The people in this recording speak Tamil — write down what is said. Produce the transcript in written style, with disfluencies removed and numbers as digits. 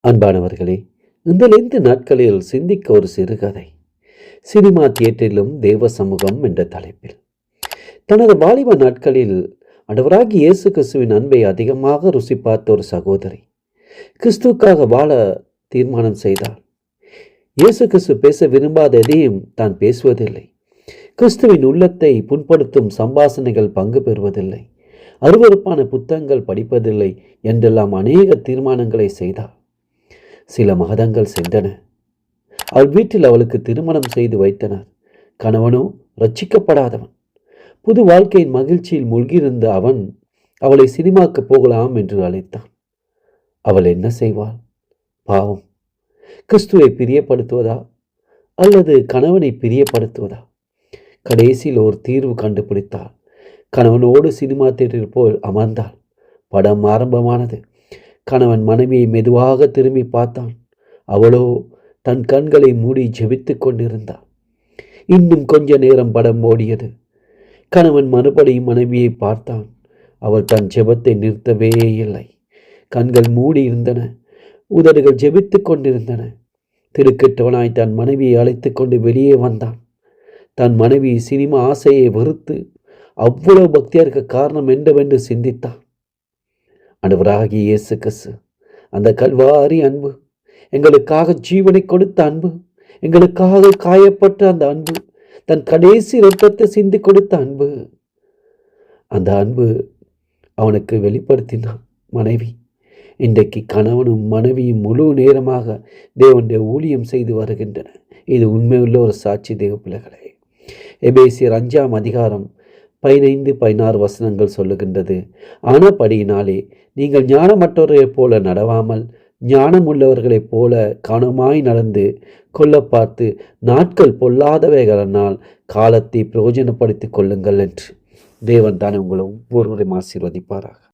அன்பானவர்களே, இந்த லெந்து நாட்களில் சிந்திக்க ஒரு சிறுகதை. சினிமா தியேட்டரிலும் தேவ சமூகம் என்ற தலைப்பில் தனது வாலிப நாட்களில் ஆண்டவராகிய இயேசு கிறிஸ்துவின் அன்பை அதிகமாக ருசி பார்த்த ஒரு சகோதரி கிறிஸ்துவுக்காக வாழ தீர்மானம் செய்தார். இயேசு கிறிஸ்து பேச விரும்பாத எதையும் தான் பேசுவதில்லை. கிறிஸ்துவின் உள்ளத்தை புண்படுத்தும் சம்பாஷணைகள் பங்கு பெறுவதில்லை. அருவருப்பான புத்தகங்கள் படிப்பதில்லை என்றெல்லாம் அநேக தீர்மானங்களை செய்தார். சில மாதங்கள் சென்றன. அவள் வீட்டில் அவளுக்கு திருமணம் செய்து வைத்தனர். கணவனோ ரட்சிக்கப்படாதவன். புது வாழ்க்கையின் மகிழ்ச்சியில் மூழ்கியிருந்த அவன் அவளை சினிமாக்கு போகலாம் என்று அழைத்தான். அவள் என்ன செய்வாள்? பாவம். கிறிஸ்துவை பிரியப்படுத்துவதா அல்லது கணவனை பிரியப்படுத்துவதா? கடைசியில் ஒரு தீர்வு கண்டுபிடித்தாள். கணவனோடு சினிமா தியேட்டரில் போல் அமர்ந்தாள். படம் ஆரம்பமானது. கணவன் மனைவியை மெதுவாக திரும்பி பார்த்தான். அவளோ தன் கண்களை மூடி ஜெபித்து கொண்டிருந்தாள். இன்னும் கொஞ்ச நேரம் படம் ஓடியது. கணவன் மறுபடியும் மனைவியை பார்த்தான். அவள் தன் ஜெபத்தை நிறுத்தவே இல்லை. கண்கள் மூடி இருந்தன. உதடுகள் ஜெபித்து கொண்டிருந்தன. திடுக்கிட்டவனாய் தன் மனைவியை அழைத்து கொண்டு வெளியே வந்தான். தன் மனைவி சினிமா ஆசையை வெறுத்து அவ்வளவு பக்தியா இருக்க காரணம் என்னவென்று சிந்தித்தான். ஆண்டவராகிய இயேசு கிறிஸ்து அந்த கல்வாரி அன்பு, எங்களுக்காக ஜீவனை கொடுத்த அன்பு, எங்களுக்காக காயப்பட்ட அந்த அன்பு, தன் கடைசி இரத்தத்தை சிந்தி கொடுத்த அன்பு, அந்த அன்பு அவனுக்கு வெளிப்படுத்தினான். மனைவி இன்றைக்கு கணவனும் மனைவியும் முழு நேரமாக தேவனுடைய ஊழியம் செய்து வருகின்றன. இது உண்மையுள்ள ஒரு சாட்சி தேவ பிள்ளைகளே. எபேசியர் 5ஆம் அதிகாரம் 15-16 வசனங்கள் சொல்லுகின்றது. ஆனபடியினாலே நீங்கள் ஞானமற்றவர்களைப் போல நடவாமல் ஞானம் உள்ளவர்களைப் போல கனமாய் நடந்து கொள்ள பார்த்து நாட்கள் பொல்லாதவைகளினால் காலத்தை பிரயோஜனப்படுத்திக் கொள்ளுங்கள் என்று தேவன் தானே உங்களை ஒவ்வொருவரையும் ஆசீர்வதிப்பாராக.